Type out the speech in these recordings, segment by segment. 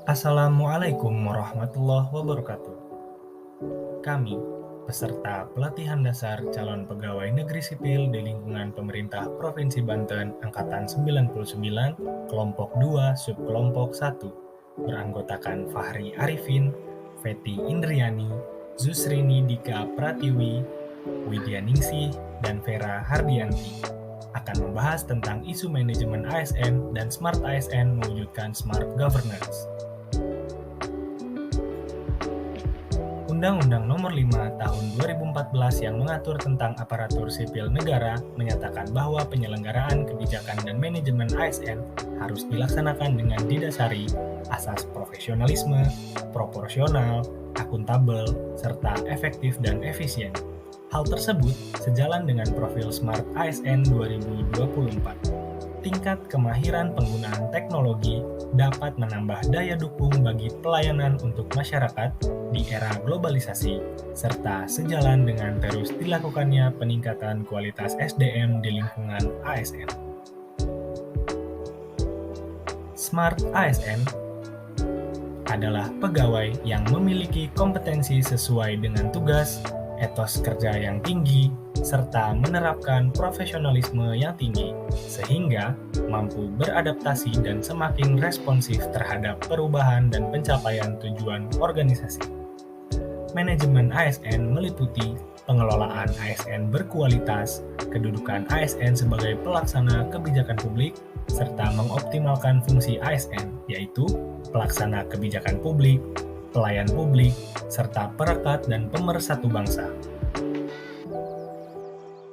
Assalamualaikum warahmatullahi wabarakatuh. Kami, peserta pelatihan dasar calon pegawai negeri sipil di lingkungan pemerintah Provinsi Banten Angkatan 99, kelompok 2, subkelompok 1, beranggotakan Fahri Arifin, Feti Indriani, Zusrini Dika Pratiwi, Widya Ningsih, dan Vera Hardianti, akan membahas tentang isu manajemen ASN dan Smart ASN mewujudkan Smart Governance. Undang-Undang Nomor 5 Tahun 2014 yang mengatur tentang aparatur sipil negara menyatakan bahwa penyelenggaraan kebijakan dan manajemen ASN harus dilaksanakan dengan didasari asas profesionalisme, proporsional, akuntabel, serta efektif dan efisien. Hal tersebut sejalan dengan profil Smart ASN 2024. Tingkat kemahiran penggunaan teknologi dapat menambah daya dukung bagi pelayanan untuk masyarakat di era globalisasi, serta sejalan dengan terus dilakukannya peningkatan kualitas SDM di lingkungan ASN. Smart ASN adalah pegawai yang memiliki kompetensi sesuai dengan tugas, etos kerja yang tinggi, serta menerapkan profesionalisme yang tinggi, sehingga mampu beradaptasi dan semakin responsif terhadap perubahan dan pencapaian tujuan organisasi. Manajemen ASN meliputi pengelolaan ASN berkualitas, kedudukan ASN sebagai pelaksana kebijakan publik, serta mengoptimalkan fungsi ASN, yaitu pelaksana kebijakan publik, pelayan publik, serta perekat dan pemersatu bangsa.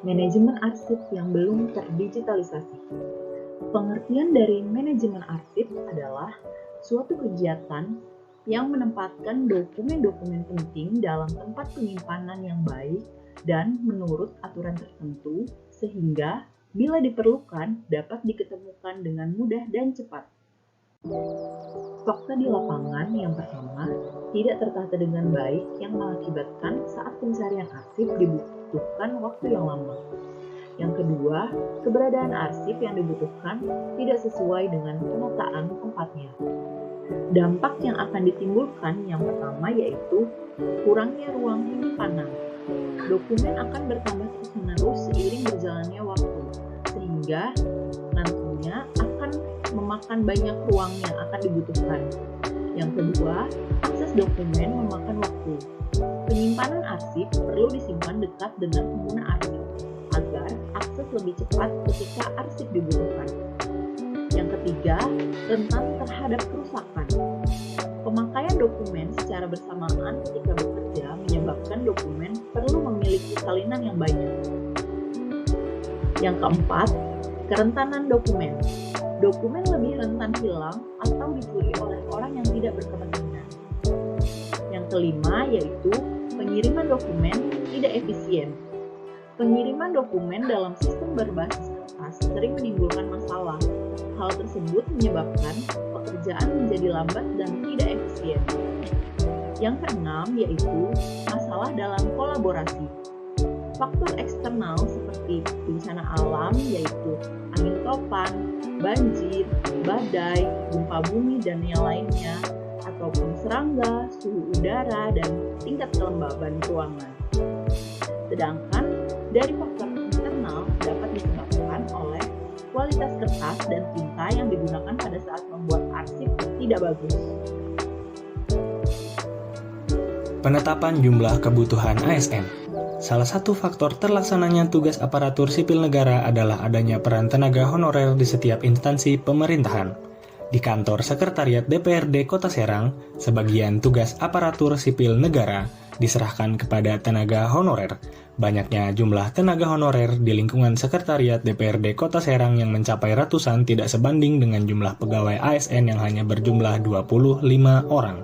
Manajemen arsip yang belum terdigitalisasi. Pengertian dari manajemen arsip adalah suatu kegiatan yang menempatkan dokumen-dokumen penting dalam tempat penyimpanan yang baik dan menurut aturan tertentu, sehingga bila diperlukan dapat diketemukan dengan mudah dan cepat. Fakta di lapangan yang pertama, tidak tertata dengan baik yang mengakibatkan saat pencarian arsip dibutuhkan waktu yang lama. Yang kedua, keberadaan arsip yang dibutuhkan tidak sesuai dengan penataan tempatnya. Dampak yang akan ditimbulkan yang pertama yaitu kurangnya ruang penyimpanan. Dokumen akan bertambah terus-menerus seiring berjalannya waktu, sehingga nantinya akan memakan banyak ruang yang akan dibutuhkan. Yang kedua, akses dokumen memakan waktu. Penyimpanan arsip perlu disimpan dekat dengan pengguna arsip agar akses lebih cepat ketika arsip dibutuhkan. Yang ketiga, rentan terhadap kerusakan. Pemakaian dokumen secara bersamaan ketika bekerja menyebabkan dokumen perlu memiliki salinan yang banyak. Yang keempat, kerentanan dokumen. Dokumen lebih rentan hilang atau dicuri oleh orang yang tidak berkepentingan. Yang kelima yaitu pengiriman dokumen tidak efisien. Pengiriman dokumen dalam sistem berbasis kertas sering menimbulkan masalah. Hal tersebut menyebabkan pekerjaan menjadi lambat dan tidak efisien. Yang keenam yaitu masalah dalam kolaborasi. Faktor eksternal seperti bencana alam yaitu angin topan, banjir, badai, gempa bumi, dan yang lainnya, ataupun serangga, suhu udara, dan tingkat kelembaban ruangan. Sedangkan dari faktor internal dapat disebabkan oleh kualitas kertas dan tinta yang digunakan pada saat membuat arsip tidak bagus. Penetapan jumlah kebutuhan ASN. Salah satu faktor terlaksananya tugas aparatur sipil negara adalah adanya peran tenaga honorer di setiap instansi pemerintahan. Di kantor Sekretariat DPRD Kota Serang, sebagian tugas aparatur sipil negara diserahkan kepada tenaga honorer. Banyaknya jumlah tenaga honorer di lingkungan Sekretariat DPRD Kota Serang yang mencapai ratusan tidak sebanding dengan jumlah pegawai ASN yang hanya berjumlah 25 orang.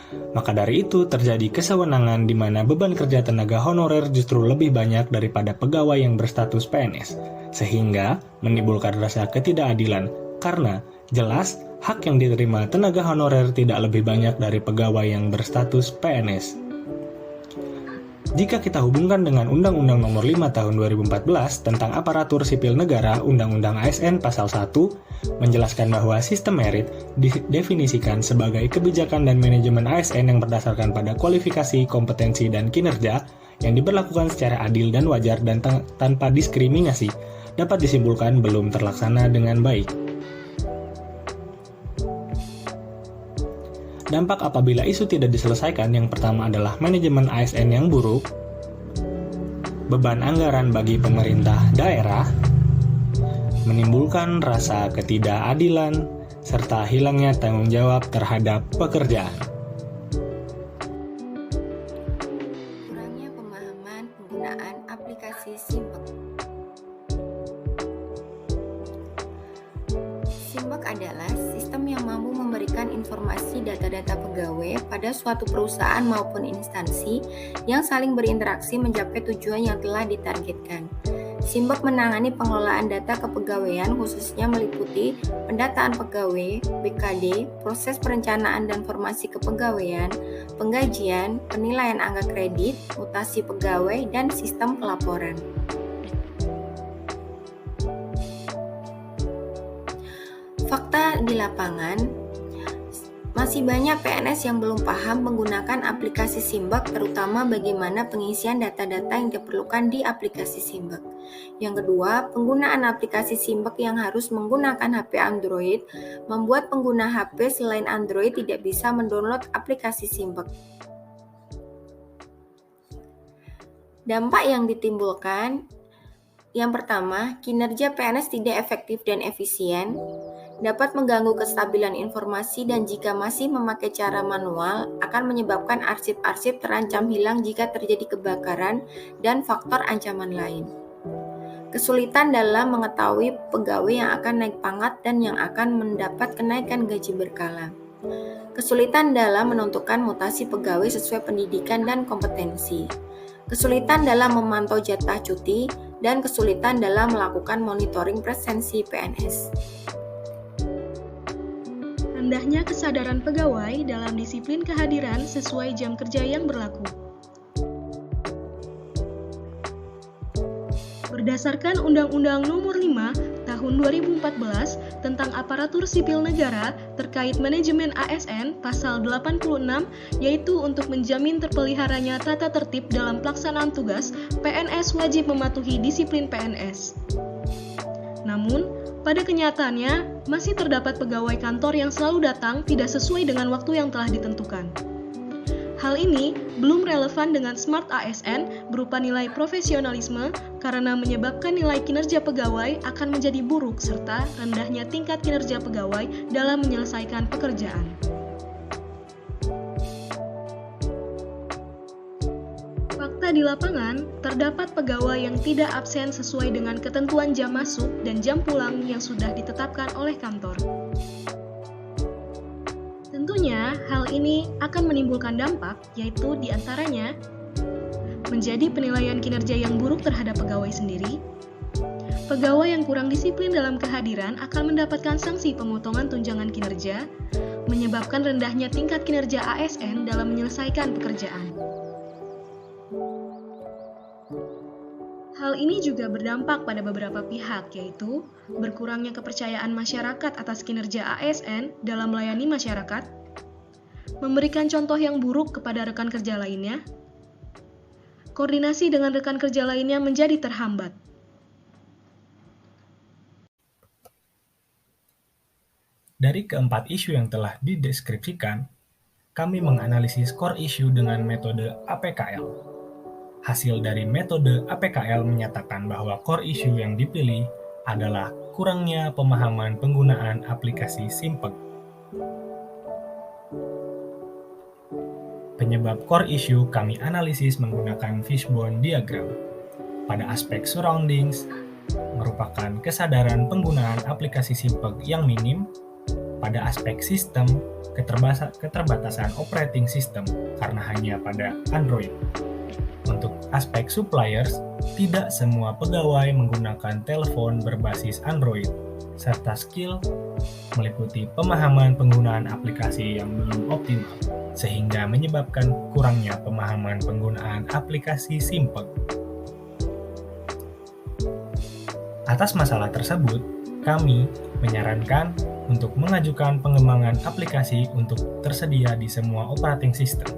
Maka dari itu terjadi kesewenangan di mana beban kerja tenaga honorer justru lebih banyak daripada pegawai yang berstatus PNS, sehingga menimbulkan rasa ketidakadilan karena jelas hak yang diterima tenaga honorer tidak lebih banyak dari pegawai yang berstatus PNS. Jika kita hubungkan dengan Undang-Undang Nomor 5 Tahun 2014 tentang Aparatur Sipil Negara, Undang-Undang ASN Pasal 1 menjelaskan bahwa sistem merit didefinisikan sebagai kebijakan dan manajemen ASN yang berdasarkan pada kualifikasi, kompetensi, dan kinerja yang diberlakukan secara adil dan wajar dan tanpa diskriminasi, dapat disimpulkan belum terlaksana dengan baik. Dampak apabila isu tidak diselesaikan yang pertama adalah manajemen ASN yang buruk, beban anggaran bagi pemerintah daerah, menimbulkan rasa ketidakadilan, serta hilangnya tanggung jawab terhadap pekerjaan. Kurangnya pemahaman penggunaan aplikasi Simbek. Simbek adalah sistem yang mampu memberikan informasi data-data pegawai pada suatu perusahaan maupun instansi yang saling berinteraksi mencapai tujuan yang telah ditargetkan. Simbek menangani pengelolaan data kepegawaian khususnya meliputi pendataan pegawai, BKD, proses perencanaan dan formasi kepegawaian, penggajian, penilaian angka kredit, mutasi pegawai, dan sistem pelaporan. Fakta di lapangan, masih banyak PNS yang belum paham menggunakan aplikasi Simbek, terutama bagaimana pengisian data-data yang diperlukan di aplikasi Simbek. Yang kedua, penggunaan aplikasi Simbek yang harus menggunakan HP Android membuat pengguna HP selain Android tidak bisa mendownload aplikasi Simbek. Dampak yang ditimbulkan, yang pertama, kinerja PNS tidak efektif dan efisien, dapat mengganggu kestabilan informasi dan jika masih memakai cara manual akan menyebabkan arsip-arsip terancam hilang jika terjadi kebakaran dan faktor ancaman lain. Kesulitan dalam mengetahui pegawai yang akan naik pangkat dan yang akan mendapat kenaikan gaji berkala. Kesulitan dalam menentukan mutasi pegawai sesuai pendidikan dan kompetensi. Kesulitan dalam memantau jatah cuti dan kesulitan dalam melakukan monitoring presensi PNS. Rendahnya kesadaran pegawai dalam disiplin kehadiran sesuai jam kerja yang berlaku. Berdasarkan Undang-Undang Nomor 5 Tahun 2014 tentang Aparatur Sipil Negara terkait manajemen ASN Pasal 86, yaitu untuk menjamin terpeliharanya tata tertib dalam pelaksanaan tugas, PNS wajib mematuhi disiplin PNS. Namun, pada kenyataannya, masih terdapat pegawai kantor yang selalu datang tidak sesuai dengan waktu yang telah ditentukan. Hal ini belum relevan dengan Smart ASN berupa nilai profesionalisme karena menyebabkan nilai kinerja pegawai akan menjadi buruk serta rendahnya tingkat kinerja pegawai dalam menyelesaikan pekerjaan. Fakta di lapangan, terdapat pegawai yang tidak absen sesuai dengan ketentuan jam masuk dan jam pulang yang sudah ditetapkan oleh kantor. Tentunya, hal ini akan menimbulkan dampak, yaitu diantaranya menjadi penilaian kinerja yang buruk terhadap pegawai sendiri. Pegawai yang kurang disiplin dalam kehadiran akan mendapatkan sanksi pemotongan tunjangan kinerja, menyebabkan rendahnya tingkat kinerja ASN dalam menyelesaikan pekerjaan. Hal ini juga berdampak pada beberapa pihak, yaitu berkurangnya kepercayaan masyarakat atas kinerja ASN dalam melayani masyarakat, memberikan contoh yang buruk kepada rekan kerja lainnya, koordinasi dengan rekan kerja lainnya menjadi terhambat. Dari keempat isu yang telah dideskripsikan, kami menganalisis core issue dengan metode APKL. Hasil dari metode APKL menyatakan bahwa core issue yang dipilih adalah kurangnya pemahaman penggunaan aplikasi Simbek. Penyebab core issue kami analisis menggunakan fishbone diagram. Pada aspek surroundings, merupakan kesadaran penggunaan aplikasi Simbek yang minim. Pada aspek sistem, keterbatasan operating system karena hanya pada Android. Untuk aspek suppliers, tidak semua pegawai menggunakan telepon berbasis Android, serta skill meliputi pemahaman penggunaan aplikasi yang belum optimal, sehingga menyebabkan kurangnya pemahaman penggunaan aplikasi Simpek. Atas masalah tersebut, kami menyarankan untuk mengajukan pengembangan aplikasi untuk tersedia di semua operating system,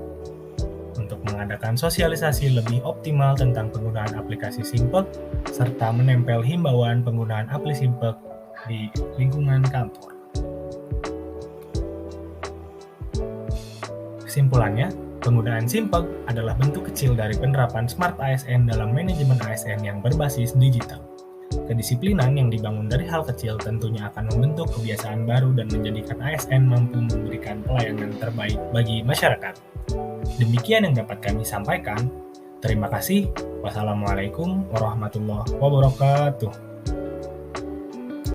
untuk mengadakan sosialisasi lebih optimal tentang penggunaan aplikasi Simpek, serta menempel himbauan penggunaan aplikasi Simpek di lingkungan kantor. Kesimpulannya, penggunaan Simpek adalah bentuk kecil dari penerapan Smart ASN dalam manajemen ASN yang berbasis digital. Kedisiplinan yang dibangun dari hal kecil tentunya akan membentuk kebiasaan baru dan menjadikan ASN mampu memberikan pelayanan terbaik bagi masyarakat. Demikian yang dapat kami sampaikan. Terima kasih. Wassalamualaikum warahmatullahi wabarakatuh.